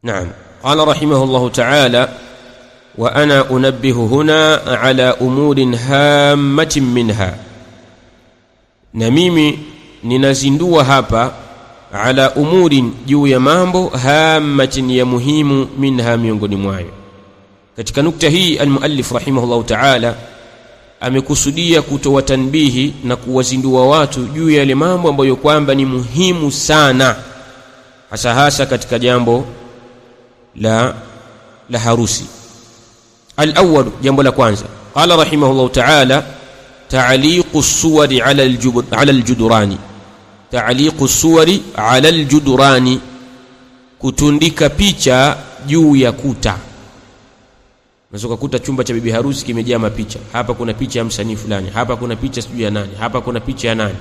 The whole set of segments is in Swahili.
نعم. قال رحمه الله تعالى: وأنا أنبه هنا على أمور هامة منها. نميمي ninazindua hapa ala umurin, juu ya mambo hammatin, ya muhimu, minha, miongoni mwayo. Katika nukta hii almuallif rahimahullah ta'ala amekusudia kutoa tanbihi na kuwazindua watu juu ya yale mambo ambayo kwamba ni muhimu sana, hasa katika jambo la harusi. Al-awwal, jambo la kwanza, qala rahimahullah ta'ala: ta'liqu suwari ala al-judurani. Ta'liqu suwari ala al-judurani, kutundika picha juu ya kuta. Unaweza kukuta chumba cha bibi harusi kimejaa mapicha. Hapa kuna picha ya msanii fulani, hapa kuna picha sijui ya nani, hapa kuna picha ya nani.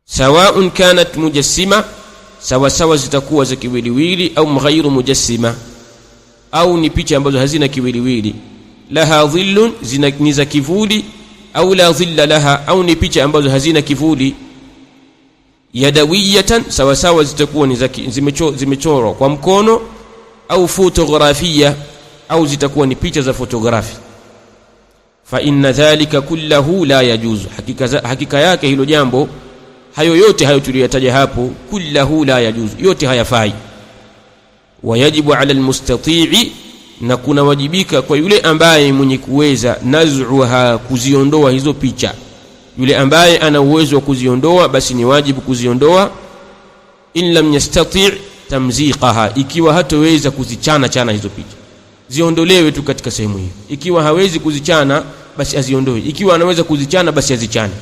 Sawa'un kanat mujassima, sawa zitakuwa za kiwiliwili, au ghairu mujassima, au ni picha ambazo hazina kiwiliwili. Laha dhillun, ni za kivuli, au la dhilla laha, au ni picha ambazo hazina kivuli. Yadawiyatan, sawa zitakuwa ni zimechorwa kwa mkono, au fotografia, au zitakuwa ni picha za fotografi. Fa inna dhalika kullahu la yajuzu, hakika yake hilo jambo, hayo yote hayo tuliyataja hapo, kullahu la yajuzu, yote hayafai. Wayajibu ala almustati'i, na kuna wajibika kwa yule ambaye mwenye kuweza, naz'uha, kuziondoa hizo picha. Yule ambaye ana uwezo wa kuziondoa, basi ni wajibu kuziondoa. In lam yastati' tamziqaha, ikiwa hataweza kuzichana hizo picha, ziondolewe tu katika sehemu hiyo. Ikiwa hawezi kuzichana, basi aziondoe. Ikiwa anaweza kuzichana, basi azichane,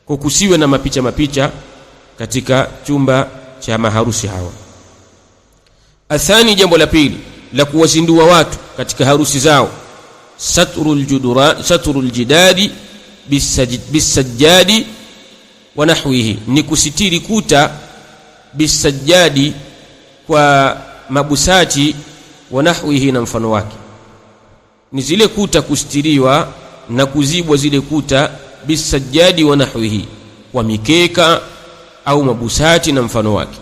kwa kusiwe na mapicha katika chumba cha maharusi hawa. Athani, jambo la pili la kuwazindua watu katika harusi zao: satrul jidadi bisajjadi wa nahwihi, ni kusitiri kuta, bisajjadi, kwa mabusati, wa nahwihi, na mfano wake. Ni zile kuta kustiriwa na kuzibwa zile kuta, bisajjadi wa nahwihi, kwa mikeka au mabusati na mfano wake.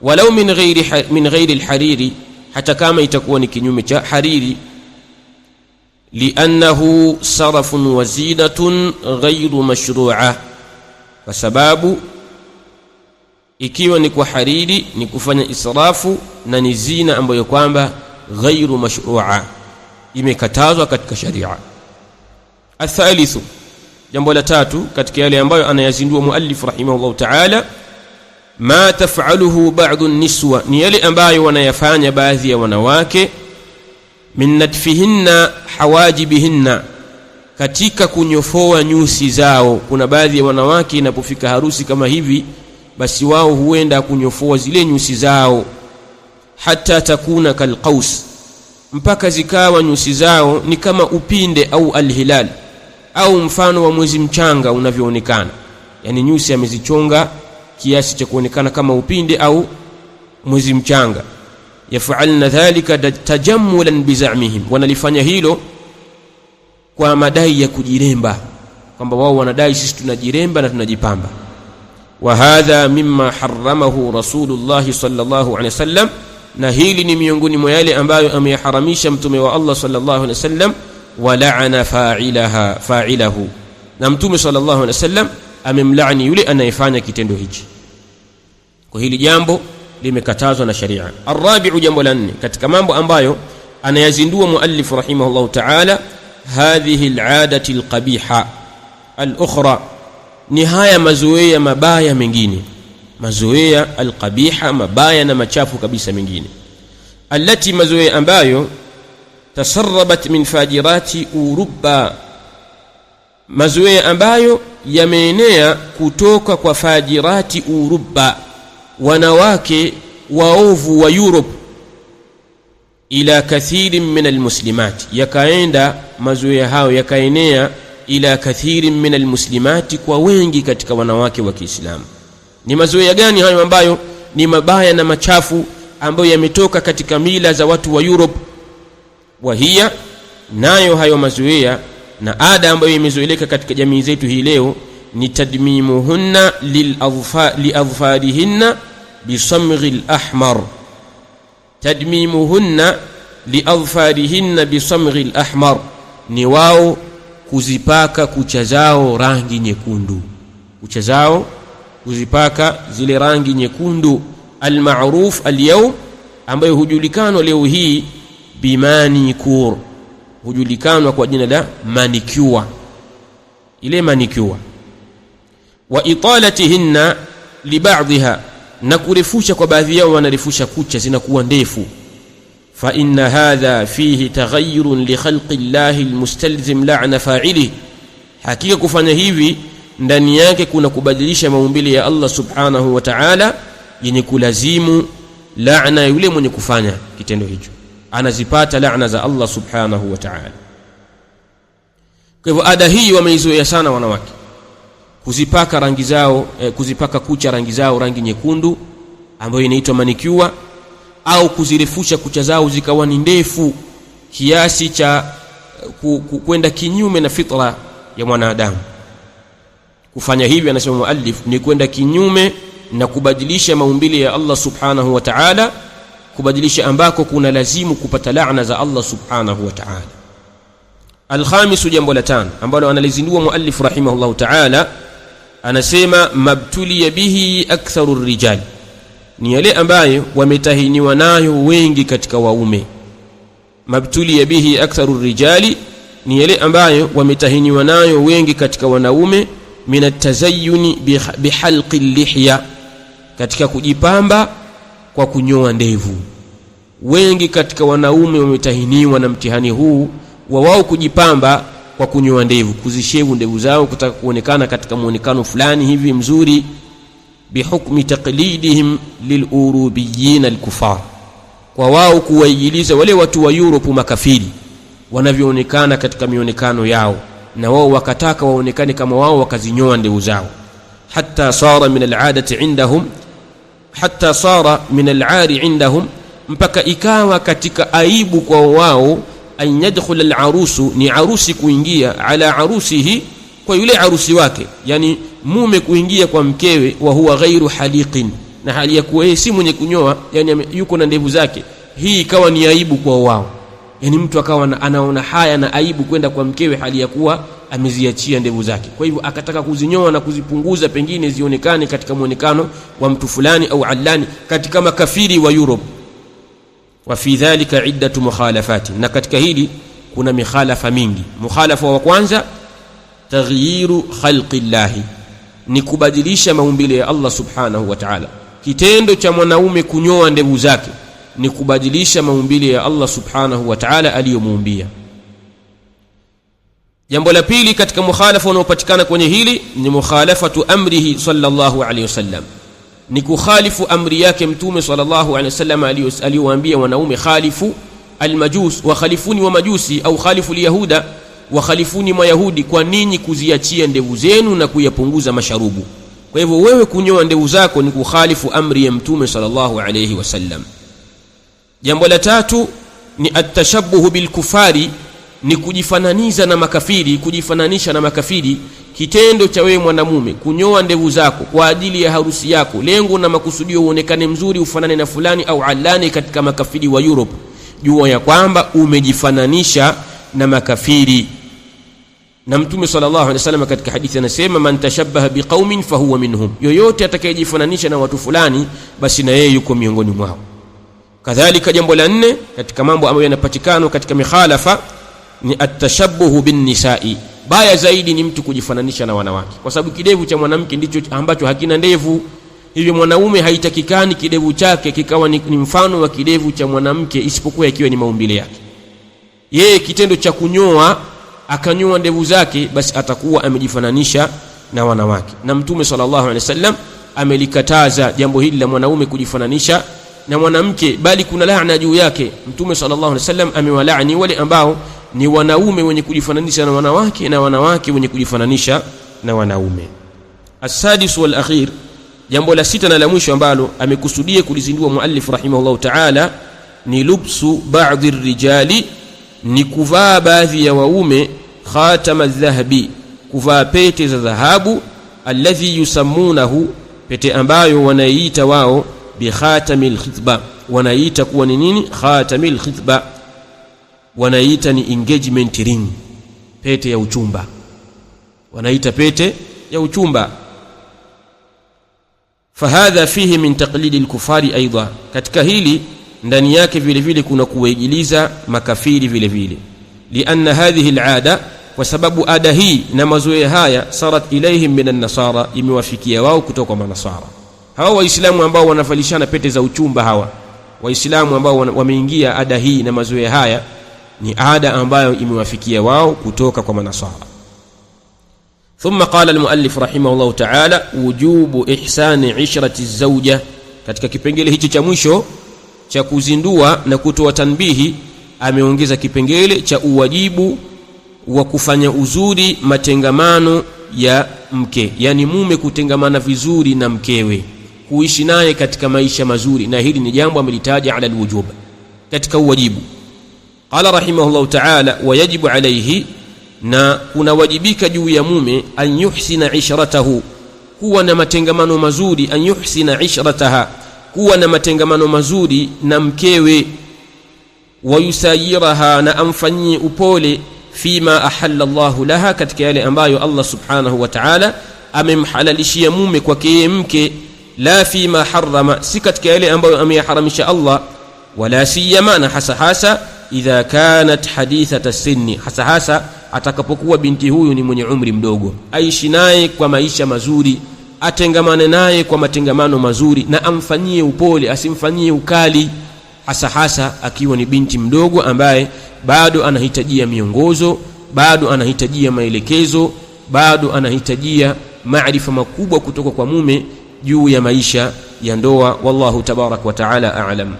Walau min ghairi alhariri, hata kama itakuwa ni kinyume cha hariri. Liannahu sarafun wa zinatun ghairu mashru'a, kwa sababu ikiwa ni kwa hariri ni kufanya israfu na ni zina ambayo kwamba ghairu mashru'a, imekatazwa katika sharia. Athalithu, jambo la tatu katika yale ambayo anayazindua muallif rahimahullah ta'ala: ma taf'aluhu ba'd an-niswa, ni yale ambayo wanayafanya baadhi ya wanawake, min nadfihinna hawajibihinna, katika kunyofoa nyusi zao. Kuna baadhi ya wanawake inapofika harusi kama hivi, basi wao huenda kunyofoa zile nyusi zao, hata takuna kalqaus, mpaka zikawa nyusi zao ni kama upinde au alhilal, au mfano wa mwezi mchanga unavyoonekana. Yani nyusi amezichonga kiasi cha kuonekana kama upinde au mwezi mchanga. Yaf'alna dhalika tajammulan bizamihim, wanalifanya hilo kwa madai ya kujiremba, kwamba wao wanadai sisi tunajiremba na tunajipamba. Wa hadha mimma harramahu Rasulullah sallallahu alaihi wasallam, na hili ni miongoni mwa yale ambayo ameyaharamisha mtume wa Allah sallallahu alaihi wasallam. Wa la'ana fa'ilahu, na mtume sallallahu alaihi wasallam amemlaani yule anayefanya kitendo hichi. Kwa hili jambo limekatazwa na sharia. Arabi'u, jambo la nne katika mambo ambayo anayazindua muallif rahimahullah ta'ala: hadhihi al'adati alqabiha al-ukhra, ni haya mazoea mabaya mengine, mazoea alqabiha, mabaya na machafu kabisa mengine. Allati, mazoea ambayo tasarrabat min fajirati Uruba, mazoea ambayo yameenea kutoka kwa fajirati Uruba, wanawake waovu wa Europe, ila kathirin min almuslimati, yakaenda mazoea hayo yakaenea ila kathirin min almuslimati, kwa wengi katika wanawake wa Kiislamu. Ni mazoea gani hayo ambayo ni mabaya na machafu, ambayo yametoka katika mila za watu wa Europe? Wahia, nayo hayo mazoea na ada ambayo imezoeleka katika jamii zetu hii leo, ni tadmimuhunna liadhfarihinna bisamghil ahmar, tadmimuhunna liadfarihinna bisamghil ahmar, ni wao kuzipaka kucha zao rangi nyekundu, kucha zao kuzipaka zile rangi nyekundu. Almaruf alyawm, ambayo hujulikanwa leo hii bimanikur, hujulikanwa kwa jina la manicure, ile manicure. Wa italatihinna liba'dha, na kurefusha kwa baadhi yao wanarefusha kucha zinakuwa ndefu. Fa inna hadha fihi taghayyurun li khalqi llahi almustalzim la'na fa'ilihi, hakika kufanya hivi ndani yake kuna kubadilisha maumbile ya Allah subhanahu wa ta'ala, yenye kulazimu laana yule mwenye kufanya kitendo hicho, anazipata laana za Allah subhanahu wa ta'ala. Kwa hivyo ada hii wameizoea sana wanawake, kuzipaka rangi zao, kuzipaka kucha rangi zao rangi nyekundu ambayo inaitwa manicure, au kuzirefusha kucha zao zikawa ni ndefu kiasi cha kwenda kinyume na fitra ya mwanadamu. Kufanya hivi, anasema muallif, ni kwenda kinyume na kubadilisha maumbile ya Allah subhanahu wa ta'ala, kubadilisha ambako kuna lazimu kupata laana za Allah subhanahu wa ta'ala. Alkhamisu, jambo la 5 ambalo analizindua muallif rahimahullah ta'ala, anasema mabtuliya bihi aktharu rijal, ni yale ambayo wametahiniwa nayo wengi katika waume. Mabtuliya bihi aktharu rijali, ni yale ambayo wametahiniwa nayo wengi katika wanaume. Min at-tazayyuni bihalqi al-lihya, katika kujipamba kwa kunyoa ndevu. Wengi katika wanaume wametahiniwa na mtihani huu wa wao kujipamba kwa kunyoa ndevu, kuzishevu ndevu zao kutaka kuonekana katika muonekano fulani hivi mzuri. Bihukmi taqlidihim lilurubiyyin al-kufar, kwa wao kuwaigiliza wale watu wa Europe makafiri wanavyoonekana katika mionekano yao, na wao wakataka waonekane kama wao, wakazinyoa ndevu zao. Hatta sara min al-'adati indahum, hatta sara min al-'ari indahum, mpaka ikawa katika aibu kwa wao, an yadkhul al-arusu, ni arusi kuingia, ala arusihi, kwa yule arusi wake, yani mume kuingia kwa mkewe, wa huwa ghairu haliqin, na hali ya kuwa si mwenye kunyoa, yani yuko na ndevu zake. Hii ikawa ni aibu kwa wao, yani mtu akawa anaona haya na aibu kwenda kwa mkewe hali ya kuwa ameziachia ndevu zake. Kwa hivyo akataka kuzinyoa na kuzipunguza, pengine zionekane katika muonekano wa mtu fulani au allani katika makafiri wa Europe. Wa fi dhalika iddatu mukhalafati, na katika hili kuna mikhalafa mingi. Mukhalafa wa kwanza, taghyiru khalqi llahi, ni kubadilisha maumbile ya Allah subhanahu wa ta'ala. Kitendo cha mwanaume kunyoa ndevu zake ni kubadilisha maumbile ya Allah subhanahu wa ta'ala aliyomuumbia. Jambo la pili katika mukhalafa unaopatikana kwenye hili ni mukhalafatu amrihi sallallahu alayhi wasallam, ni kukhalifu amri yake mtume sallallahu alayhi wasallam aliyowaambia wanaume, khalifu almajus wa khalifuni wa majusi, au khalifu alyahuda wa khalifuni mayahudi, kwa ninyi kuziachia ndevu zenu na kuyapunguza masharubu. Kwa hivyo wewe kunyoa ndevu zako ni kukhalifu amri ya mtume sallallahu alayhi wasallam. Jambo la tatu ni atashabbuhu bilkufari, ni kujifananiza na makafiri, kujifananisha na makafiri. Kitendo cha wewe mwanamume kunyoa ndevu zako kwa ajili ya harusi yako, lengo na makusudio uonekane mzuri, ufanane na fulani au alani katika makafiri wa Europe, jua ya kwamba umejifananisha na makafiri. Na mtume sallallahu alaihi wasallam katika hadithi anasema, man tashabbaha biqaumin fahuwa minhum, yoyote atakayejifananisha na watu fulani basi na yeye yuko miongoni mwao. Kadhalika jambo la 4 katika mambo ambayo yanapatikana katika mikhalafa ni atashabbuhu bin nisa'i. Baya zaidi ni mtu kujifananisha na wanawake, kwa sababu kidevu cha mwanamke ndicho ambacho hakina ndevu. Hivyo mwanaume haitakikani kidevu chake kikawa ni mfano wa kidevu cha mwanamke, isipokuwa ikiwa ni maumbile yake. Yeye kitendo cha kunyoa, akanyoa ndevu zake, basi atakuwa amejifananisha na wanawake. Na mtume sallallahu alaihi wasallam amelikataza jambo hili la mwanaume kujifananisha na mwanamke, bali kuna laana juu yake. Mtume sallallahu alaihi wasallam amewalaani wale ambao ni wanaume wenye kujifananisha na wanawake, na wanawake wenye kujifananisha na wanaume. As-sadis wal akhir, jambo la 6 na la mwisho ambalo amekusudia kulizindua muallif rahimahullah ta'ala, ni lubsu ba'dhi ar-rijali, ni kuvaa baadhi ya waume khatama adh-dhahabi, kuvaa pete za dhahabu, alladhi yusammunahu, pete ambayo wanaiita wao bi khatamil khitba, wanaita kuwa ni nini? Khatamil khitba, wanaita ni engagement ring, pete ya uchumba, wanaita pete ya uchumba. Fahadha fihi min taqlidi al-kufari aidha, katika hili ndani yake vile vile kuna kuwaigiliza makafiri vile vile. Lianna hadhihi al-aada, kwa sababu ada hii na mazoea haya, sarat ilaihim min an-nasara, imewafikia wao kutoka kwa manasara. Hawa waislamu ambao wanafalishana pete za uchumba, hawa waislamu ambao wameingia ada hii na mazoea haya, ni ada ambayo imewafikia wao kutoka kwa manasara. ثم قال المؤلف رحمه الله تعالى وجوب إحسان عشرة الزوجة. katika kipengele hichi cha mwisho cha kuzindua na kutoa tanbihi, ameongeza kipengele cha uwajibu wa kufanya uzuri matengamano ya mke, yani mume kutengamana vizuri na mkewe, kuishi naye katika maisha mazuri, na hili ni jambo amelitaja ala alwujub, katika uwajibu. Qala rahimahullah ta'ala wayajibu alayhi, na kuna wajibika juu ya mume, an yuhsina ishratahu, kuwa na matengamano mazuri, an yuhsina ishrataha, kuwa na matengamano mazuri na mkewe, wa yusayiraha, na amfanyie upole, fima ahalla Allahu laha, katika yale ambayo Allah subhanahu wa ta'ala amemhalalishia mume kwake mke, la fima harrama, si katika yale ambayo ameyaharamisha Allah, wala siyama, na hasa idha kanat hadithata sinni, hasa atakapokuwa binti huyu ni mwenye umri mdogo, aishi naye kwa maisha mazuri, atengamane naye kwa matengamano mazuri, na amfanyie upole, asimfanyie ukali, hasa akiwa ni binti mdogo ambaye bado anahitajia miongozo, bado anahitajia maelekezo, bado anahitajia maarifa makubwa kutoka kwa mume juu ya maisha ya ndoa. Wallahu tabarak wa taala a'lam.